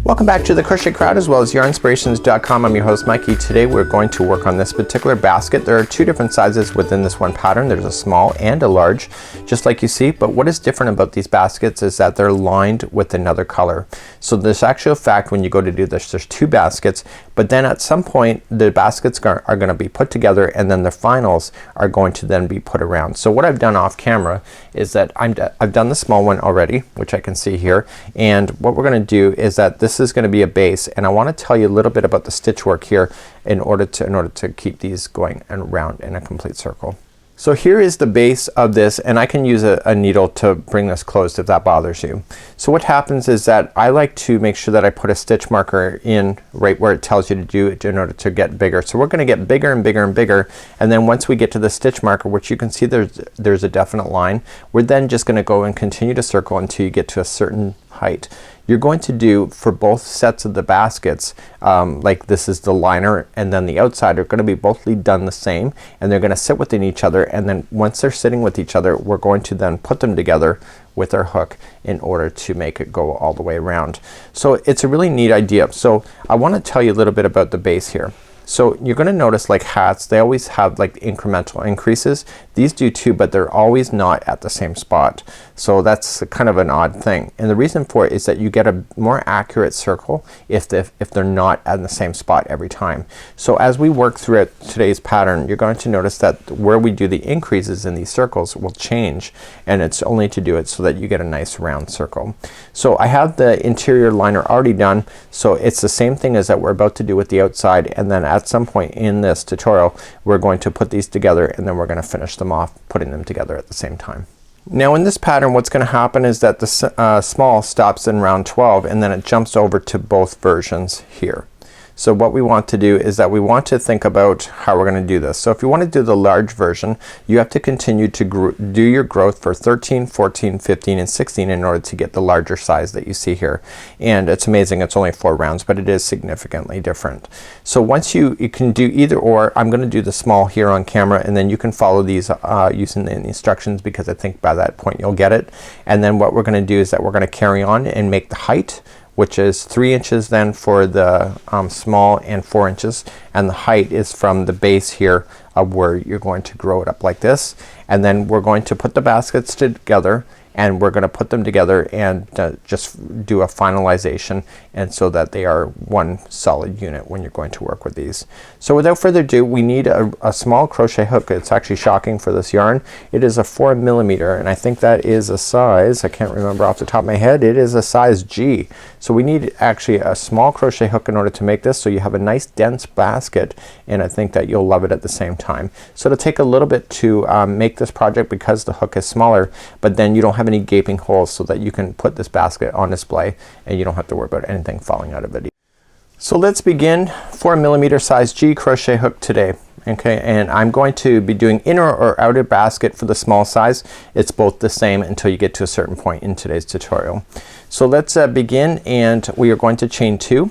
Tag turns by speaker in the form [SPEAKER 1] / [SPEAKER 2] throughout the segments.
[SPEAKER 1] Welcome back to the Crochet Crowd as well as yarnspirations.com. I'm your host Mikey. Today we're going to work on this particular basket. There are two different sizes within this one pattern. There's a small and a large, just like you see, but what is different about these baskets is that they're lined with another color. So this actual fact, when you go to do this, there's two baskets, but then at some point the baskets are going to be put together and then the finals are going to then be put around. So what I've done off camera is that I've done the small one already, which I can see here, and what we're going to do is that this is going to be a base, and I want to tell you a little bit about the stitch work here in order to keep these going and around in a complete circle. So here is the base of this, and I can use a needle to bring this closed if that bothers you. So what happens is that I like to make sure that I put a stitch marker in right where it tells you to do it in order to get bigger. So we're gonna get bigger and bigger and bigger, and then once we get to the stitch marker, which you can see there's a definite line, we're then just gonna go and continue to circle until you get to a certain height. You're going to do for both sets of the baskets, like this is the liner and then the outside, are going to be both done the same, and they're going to sit within each other, and then once they're sitting with each other we're going to then put them together with our hook in order to make it go all the way around. So it's a really neat idea. So I want to tell you a little bit about the base here. So you're gonna notice like hats, they always have like incremental increases. These do too, but they're always not at the same spot. So that's kind of an odd thing, and the reason for it is that you get a more accurate circle if they're not at the same spot every time. So as we work through today's pattern, you're going to notice that where we do the increases in these circles will change, and it's only to do it so that you get a nice round circle. So I have the interior liner already done, so it's the same thing as that we're about to do with the outside, and then at some point in this tutorial we're going to put these together and then we're gonna finish them off putting them together at the same time. Now in this pattern what's gonna happen is that the small stops in round 12 and then it jumps over to both versions here. So what we want to do is that we want to think about how we're gonna do this. So if you want to do the large version, you have to continue to do your growth for 13, 14, 15, and 16 in order to get the larger size that you see here. And it's amazing, it's only 4 rounds, but it is significantly different. So once you can do either or, I'm gonna do the small here on camera, and then you can follow these using the instructions, because I think by that point you'll get it. And then what we're gonna do is that we're gonna carry on and make the height, which is 3 inches then for the small and 4 inches, and the height is from the base here of where you're going to grow it up like this. And then we're going to put the baskets together, and we're gonna put them together and just do a finalization, and so that they are one solid unit when you're going to work with these. So without further ado, we need a small crochet hook. It's actually shocking for this yarn. It is a 4mm, and I think that is a size, I can't remember off the top of my head, it is a size G. So we need actually a small crochet hook in order to make this, so you have a nice dense basket, and I think that you'll love it at the same time. So it'll take a little bit to make this project because the hook is smaller, but then you don't have any gaping holes, so that you can put this basket on display and you don't have to worry about anything falling out of it. So let's begin 4mm size G crochet hook today. Okay, and I'm going to be doing inner or outer basket for the small size. It's both the same until you get to a certain point in today's tutorial. So let's begin, and we are going to chain 2,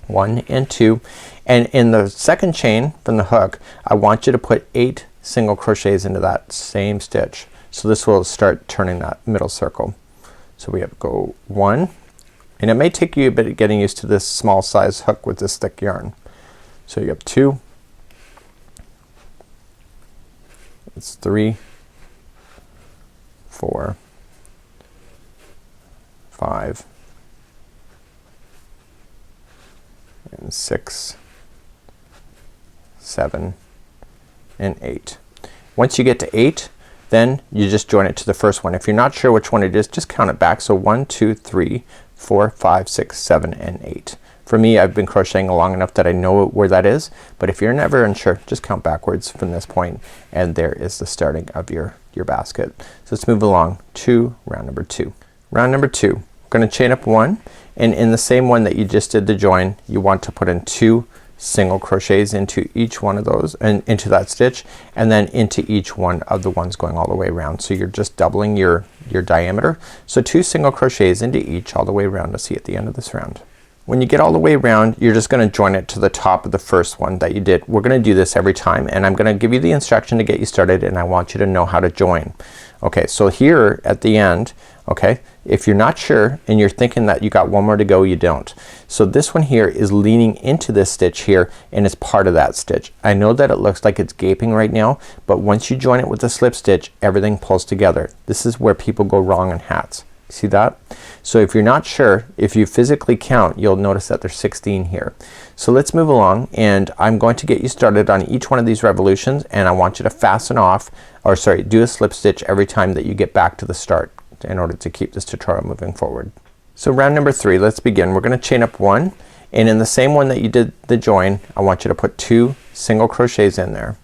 [SPEAKER 1] 1 and 2, and in the second chain from the hook I want you to put 8 single crochets into that same stitch. So this will start turning that middle circle. So we have to go 1, and it may take you a bit of getting used to this small size hook with this thick yarn. So you have 2, it's 3, 4, 5, and 6, 7, and 8. Once you get to 8, then you just join it to the first one. If you're not sure which one it is, just count it back. So 1, 2, 3, 4, 5, 6, 7, and 8. For me, I've been crocheting long enough that I know where that is, but if you're never unsure, just count backwards from this point, and there is the starting of your basket. So let's move along to round number 2. Round number 2, we're gonna chain up 1, and in the same one that you just did the join, you want to put in 2 single crochets into each one of those, and into that stitch, and then into each one of the ones going all the way around. So you're just doubling your diameter. So 2 single crochets into each all the way around to see at the end of this round. When you get all the way around, you're just gonna join it to the top of the first one that you did. We're gonna do this every time, and I'm gonna give you the instruction to get you started, and I want you to know how to join. Okay, so here at the end, Okay, if you're not sure and you're thinking that you got one more to go, you don't. So this one here is leaning into this stitch here and is part of that stitch. I know that it looks like it's gaping right now, but once you join it with the slip stitch, everything pulls together. This is where people go wrong in hats. See that? So if you're not sure, if you physically count, you'll notice that there's 16 here. So let's move along, and I'm going to get you started on each one of these revolutions, and I want you to fasten off, or sorry, do a slip stitch every time that you get back to the start in order to keep this tutorial moving forward. So round number 3, let's begin. We're gonna chain up 1, and in the same one that you did the join, I want you to put 2 single crochets in there.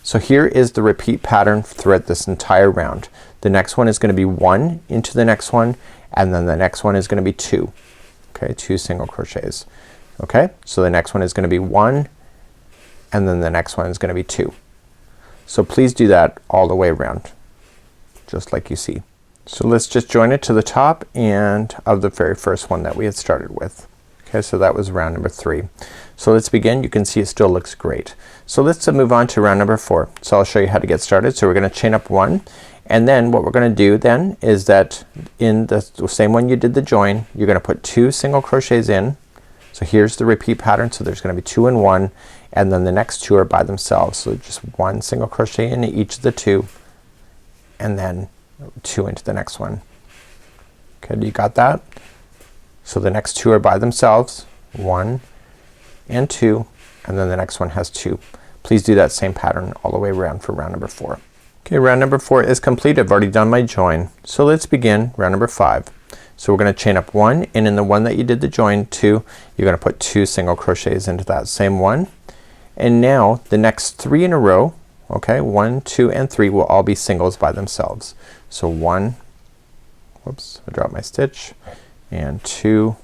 [SPEAKER 1] So here is the repeat pattern throughout this entire round. The next one is gonna be 1 into the next one, and then the next one is gonna be 2. Okay, 2 single crochets. Okay, so the next one is gonna be 1, and then the next one is gonna be 2. So please do that all the way around, just like you see. So let's just join it to the top and of the very first one that we had started with. Okay, so that was round number 3. So let's begin. You can see it still looks great. So let's move on to round number 4. So I'll show you how to get started. So we're gonna chain up 1, and then what we're gonna do then is that in the same one you did the join, you're gonna put 2 single crochets in. So here's the repeat pattern. So there's gonna be 2 and 1, and then the next 2 are by themselves. So just 1 single crochet in each of the 2, and then 2 into the next one. Okay, you got that? So the next 2 are by themselves, 1 and 2, and then the next one has 2. Please do that same pattern all the way around for round number 4. Okay, round number 4 is complete. I've already done my join. So let's begin round number 5. So we're gonna chain up 1, and in the one that you did the join 2, you're gonna put 2 single crochets into that same one. And now the next 3 in a row, okay, 1, 2 and 3 will all be singles by themselves. So 1, whoops, I dropped my stitch, and 2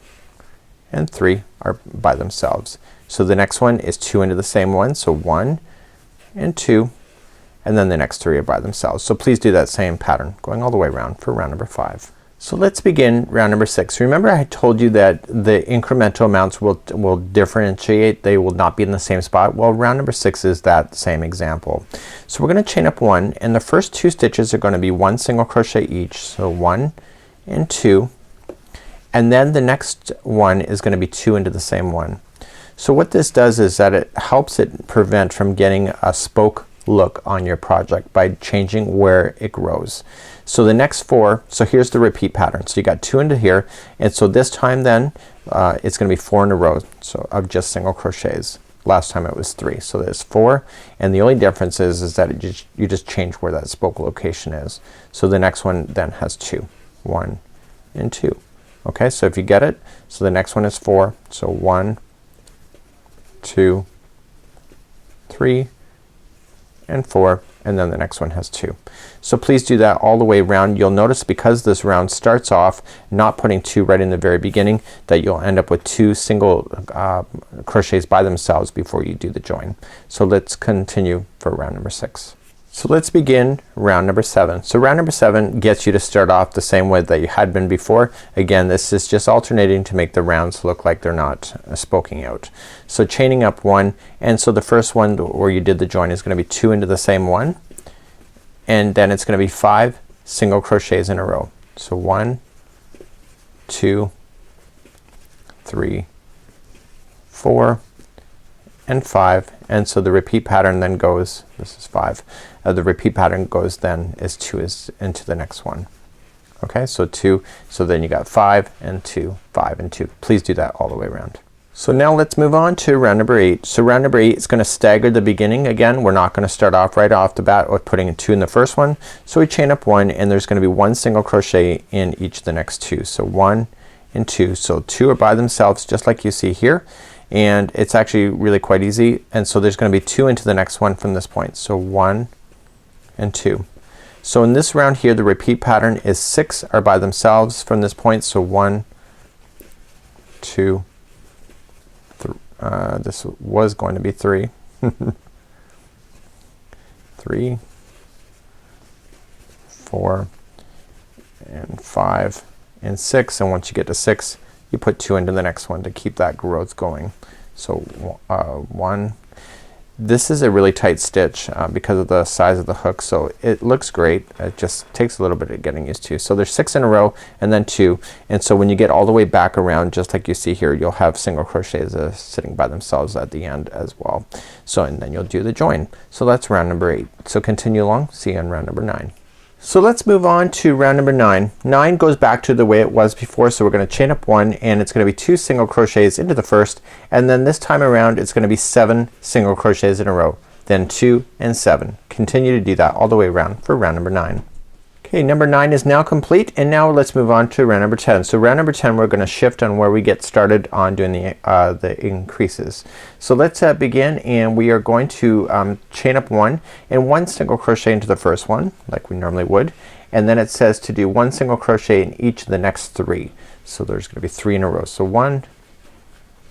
[SPEAKER 1] and 3 are by themselves. So the next one is 2 into the same one, so 1 and 2, and then the next 3 are by themselves. So please do that same pattern going all the way around for round number 5. So let's begin round number 6. Remember I told you that the incremental amounts will differentiate. They will not be in the same spot. Well, round number 6 is that same example. So we're gonna chain up 1, and the first 2 stitches are gonna be 1 single crochet each. So 1 and 2, and then the next one is gonna be 2 into the same one. So what this does is that it helps it prevent from getting a spoke look on your project by changing where it grows. So the next 4, so here's the repeat pattern. So you got 2 into here, and so this time then it's gonna be 4 in a row, so of just single crochets. Last time it was 3, so there's 4, and the only difference is that you just change where that spoke location is. So the next one then has 2, 1 and 2. Okay, so if you get it, so the next one is 4, so 1, 2, 3 and 4, and then the next one has 2. So please do that all the way around. You'll notice because this round starts off not putting 2 right in the very beginning, that you'll end up with 2 single crochets by themselves before you do the join. So let's continue for round number 6. So let's begin round number 7. So round number 7 gets you to start off the same way that you had been before. Again, this is just alternating to make the rounds look like they're not spoking out. So chaining up 1, and so the first one where you did the join is gonna be 2 into the same one, and then it's gonna be 5 single crochets in a row. So 1, 2, 3, 4 and 5, and so the repeat pattern then goes, this is 5, the repeat pattern goes then is 2 is into the next one. Okay, so 2, so then you got 5 and 2, 5 and 2. Please do that all the way around. So now let's move on to round number 8. So round number 8 is gonna stagger the beginning. Again, we're not gonna start off right off the bat with putting a 2 in the first one. So we chain up 1, and there's gonna be 1 single crochet in each of the next 2. So 1 and 2. So 2 are by themselves just like you see here, and it's actually really quite easy, and so there's gonna be 2 into the next one from this point. So 1 and 2. So in this round here the repeat pattern is 6 are by themselves from this point. So 1, 2, this was going to be 3 3, 4 and 5 and 6, and once you get to 6 you put 2 into the next one to keep that growth going. So 1, This is a really tight stitch because of the size of the hook, so it looks great. It just takes a little bit of getting used to. So there's 6 in a row and then 2, and so when you get all the way back around, just like you see here, you'll have single crochets sitting by themselves at the end as well. So and then you'll do the join. So that's round number 8. So continue along, see you on round number 9. So let's move on to round number 9. 9 goes back to the way it was before, so we're gonna chain up 1 and it's gonna be 2 single crochets into the first, and then this time around it's gonna be 7 single crochets in a row, then 2 and 7. Continue to do that all the way around for round number 9. Okay, number 9 is now complete, and now let's move on to round number 10. So round number 10 we're gonna shift on where we get started on doing the increases. So let's begin, and we are going to chain up 1 and 1 single crochet into the first one like we normally would, and then it says to do 1 single crochet in each of the next 3. So there's gonna be 3 in a row. So 1,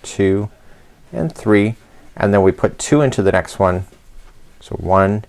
[SPEAKER 1] 2 and 3, and then we put 2 into the next one. So 1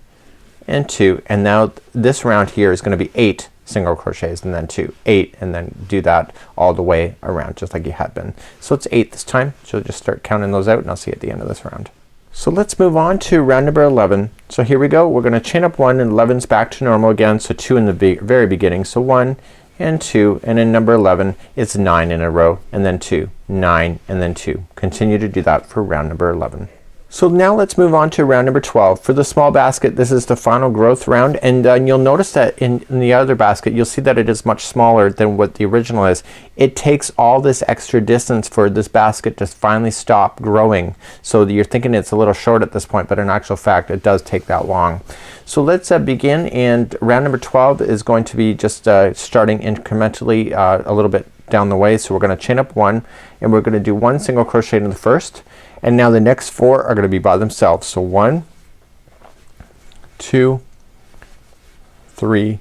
[SPEAKER 1] and 2, and now this round here is gonna be 8 single crochets and then 2, 8, and then do that all the way around just like you had been. So it's 8 this time, so just start counting those out and I'll see you at the end of this round. So let's move on to round number 11. So here we go, we're gonna chain up 1 and 11's back to normal again, so 2 in the very beginning. So 1 and 2, and in number 11 it's 9 in a row, and then 2, 9 and then 2. Continue to do that for round number 11. So now let's move on to round number 12. For the small basket, this is the final growth round, and you'll notice that in the other basket you'll see that it is much smaller than what the original is. It takes all this extra distance for this basket to finally stop growing. So you're thinking it's a little short at this point, but in actual fact it does take that long. So let's begin, and round number 12 is going to be just starting incrementally a little bit down the way. So we're gonna chain up 1 and we're gonna do 1 single crochet in the first, and now the next 4 are gonna be by themselves. So 1, 2, 3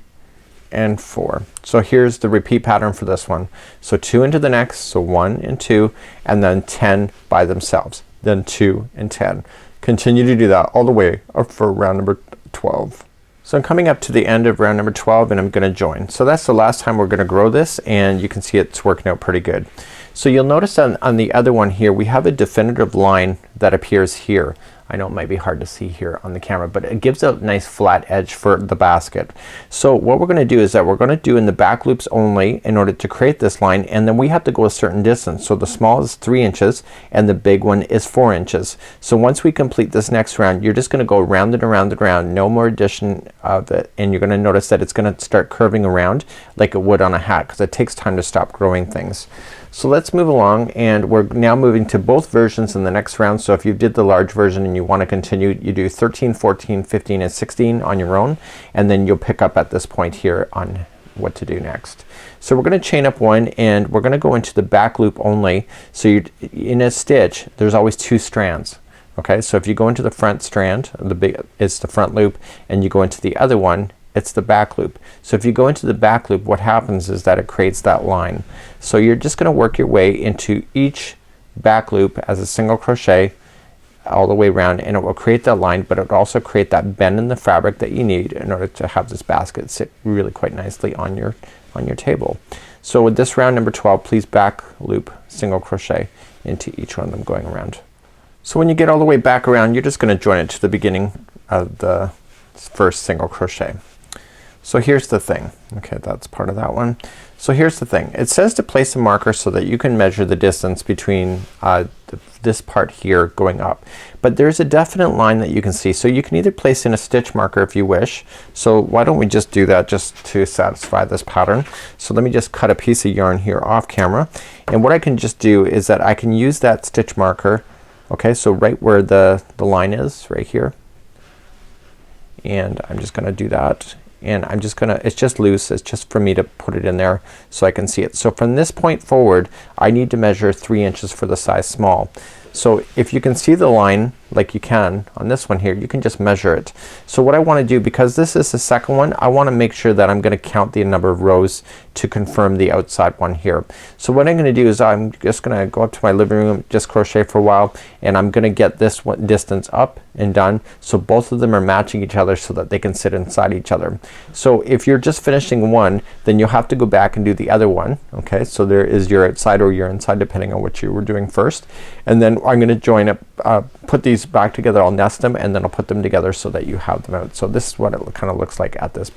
[SPEAKER 1] and 4. So here's the repeat pattern for this one. So 2 into the next, so 1 and 2, and then 10 by themselves, then 2 and 10. Continue to do that all the way up for round number 12. So I'm coming up to the end of round number 12 and I'm gonna join. So that's the last time we're gonna grow this, and you can see it's working out pretty good. So you'll notice on the other one here we have a definitive line that appears here. I know it might be hard to see here on the camera, but it gives a nice flat edge for the basket. So what we're gonna do is that we're gonna do in the back loops only in order to create this line, and then we have to go a certain distance. So the small is 3 inches and the big one is 4 inches. So once we complete this next round, you're just gonna go around and around and around, no more addition of it, and you're gonna notice that it's gonna start curving around like it would on a hat, because it takes time to stop growing things. So let's move along, and we're now moving to both versions in the next round. So if you did the large version and you want to continue, you do 13, 14, 15 and 16 on your own, and then you'll pick up at this point here on what to do next. So we're gonna chain up 1 and we're gonna go into the back loop only. So you in a stitch there's always 2 strands. Okay, so if you go into the front strand, it's the front loop, and you go into the other one, it's the back loop. So if you go into the back loop, what happens is that it creates that line. So you're just gonna work your way into each back loop as a single crochet all the way around, and it will create that line, but it will also create that bend in the fabric that you need in order to have this basket sit really quite nicely on your table. So with this round number 12, please back loop single crochet into each one of them going around. So when you get all the way back around, you're just gonna join it to the beginning of the first single crochet. So here's the thing. Okay, that's part of that one. So here's the thing. It says to place a marker so that you can measure the distance between this part here going up. But there's a definite line that you can see. So you can either place in a stitch marker if you wish. So why don't we just do that just to satisfy this pattern. So let me just cut a piece of yarn here off camera. And what I can just do is that I can use that stitch marker. Okay, so right where the line is, right here. And I'm just gonna do that. And I'm just gonna, it's just loose, it's just for me to put it in there so I can see it. So from this point forward I need to measure 3 inches for the size small. So if you can see the line like you can on this one here, you can just measure it. So what I want to do, because this is the second one, I want to make sure that I'm gonna count the number of rows to confirm the outside one here. So what I'm gonna do is I'm just gonna go up to my living room, just crochet for a while, and I'm gonna get this one distance up and done so both of them are matching each other so that they can sit inside each other. So if you're just finishing one, then you'll have to go back and do the other one. Okay, so there is your outside or your inside depending on what you were doing first. And then I'm gonna join up, put these back together. I'll nest them and then I'll put them together so that you have them out. So this is what it kind of looks like at this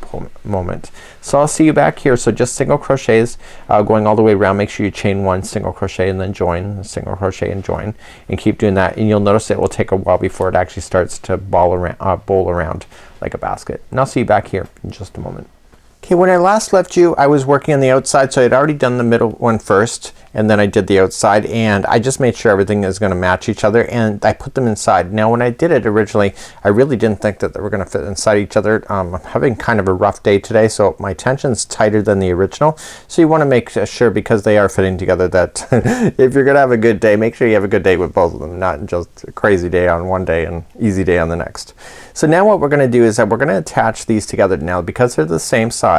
[SPEAKER 1] moment. So I'll see you back here. So just single crochets going all the way around. Make sure you chain 1, single crochet, and then join, single crochet and join, and keep doing that. And you'll notice it will take a while before it actually starts to bowl around like a basket. And I'll see you back here in just a moment. Okay, when I last left you, I was working on the outside, so I'd already done the middle one first, and then I did the outside, and I just made sure everything is gonna match each other, and I put them inside. Now when I did it originally, I really didn't think that they were gonna fit inside each other. I'm having kind of a rough day today, so my tension's tighter than the original. So you wanna make sure, because they are fitting together, that if you're gonna have a good day, make sure you have a good day with both of them, not just a crazy day on one day and easy day on the next. So now what we're gonna do is that we're gonna attach these together now, because they're the same size,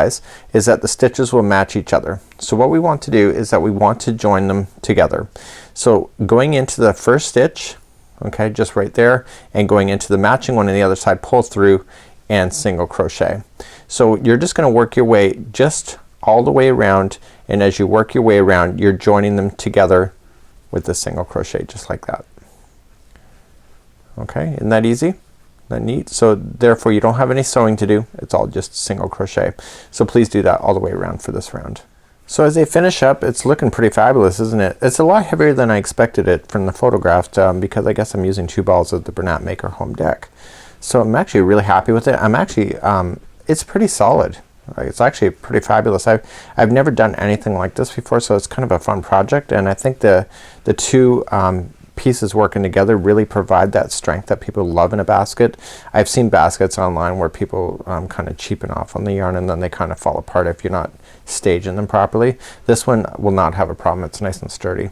[SPEAKER 1] is that the stitches will match each other. So what we want to do is that we want to join them together. So going into the first stitch, okay, just right there, and going into the matching one on the other side, pull through and single crochet. So you're just gonna work your way just all the way around, and as you work your way around, you're joining them together with the single crochet, just like that. Okay, isn't that easy? That neat? So therefore you don't have any sewing to do. It's all just single crochet. So please do that all the way around for this round. So as they finish up, it's looking pretty fabulous, isn't it? It's a lot heavier than I expected it from the photograph, because I guess I'm using 2 balls of the Bernat Maker Home Deck. So I'm actually really happy with it. I'm actually it's pretty solid. It's actually pretty fabulous. I've never done anything like this before, so it's kind of a fun project, and I think the two pieces working together really provide that strength that people love in a basket. I've seen baskets online where people kind of cheapen off on the yarn, and then they kind of fall apart if you're not staging them properly. This one will not have a problem. It's nice and sturdy.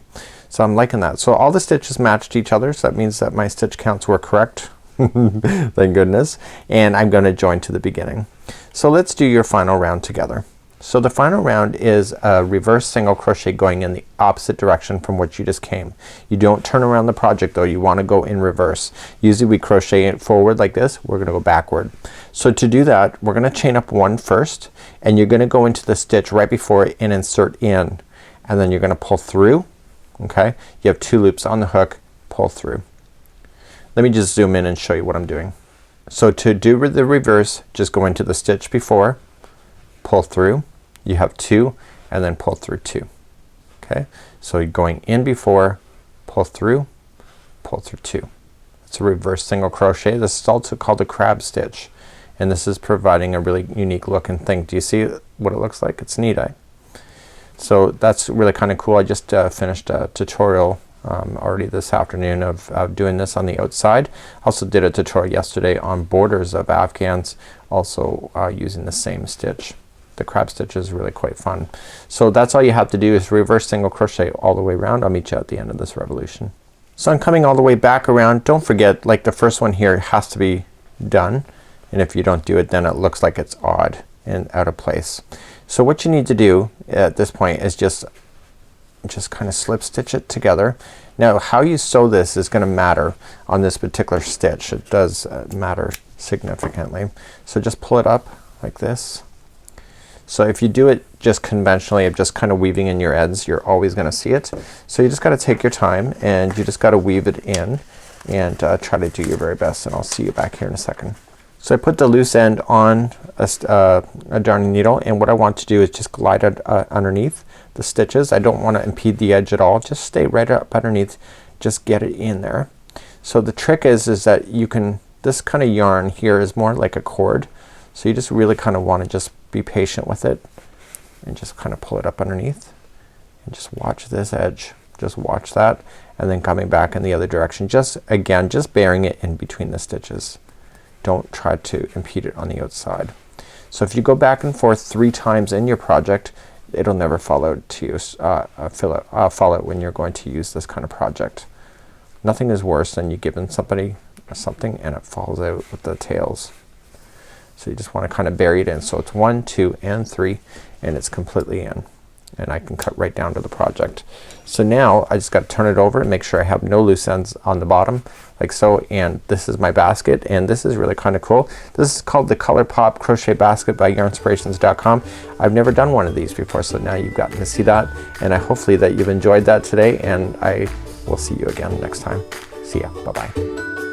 [SPEAKER 1] So I'm liking that. So all the stitches matched each other, so that means that my stitch counts were correct. Thank goodness. And I'm gonna join to the beginning. So let's do your final round together. So the final round is a reverse single crochet going in the opposite direction from which you just came. You don't turn around the project though, you want to go in reverse. Usually we crochet it forward like this, we're gonna go backward. So to do that, we're gonna chain up 1 first, and you're gonna go into the stitch right before it and insert in, and then you're gonna pull through. Okay, you have 2 loops on the hook, pull through. Let me just zoom in and show you what I'm doing. So to do the reverse, just go into the stitch before, pull through, you have 2, and then pull through 2. Okay, so you're going in before, pull through 2. It's a reverse single crochet. This is also called a crab stitch, and this is providing a really unique look and thing. Do you see what it looks like? It's neat, eh? So that's really kind of cool. I just finished a tutorial already this afternoon of doing this on the outside. Also did a tutorial yesterday on borders of Afghans, also using the same stitch. The crab stitch is really quite fun. So that's all you have to do is reverse single crochet all the way around. I'll meet you at the end of this revolution. So I'm coming all the way back around. Don't forget, like the first one here has to be done, and if you don't do it, then it looks like it's odd and out of place. So what you need to do at this point is just kind of slip stitch it together. Now how you sew this is gonna matter on this particular stitch. It does matter significantly. So just pull it up like this. So if you do it just conventionally of just kind of weaving in your ends, you're always gonna see it. So you just gotta take your time, and you just gotta weave it in, and try to do your very best, and I'll see you back here in a second. So I put the loose end on a darning needle, and what I want to do is just glide it underneath the stitches. I don't want to impede the edge at all. Just stay right up underneath. Just get it in there. So the trick is that you can, this kind of yarn here is more like a cord. So you just really kind of want to just be patient with it, and just kind of pull it up underneath, and just watch this edge. Just watch that, and then coming back in the other direction. Just again, just bearing it in between the stitches. Don't try to impede it on the outside. So if you go back and forth 3 times in your project, it'll never fall out to use, fall out when you're going to use this kind of project. Nothing is worse than you giving somebody something and it falls out with the tails. So you just want to kind of bury it in. So it's 1, 2, and 3, and it's completely in. And I can cut right down to the project. So now I just got to turn it over and make sure I have no loose ends on the bottom like so, and this is my basket, and this is really kind of cool. This is called the Color Pop Crochet Basket by yarnspirations.com. I've never done one of these before, so now you've gotten to see that, and I hopefully that you've enjoyed that today, and I We'll see you again next time. See ya. Bye-bye.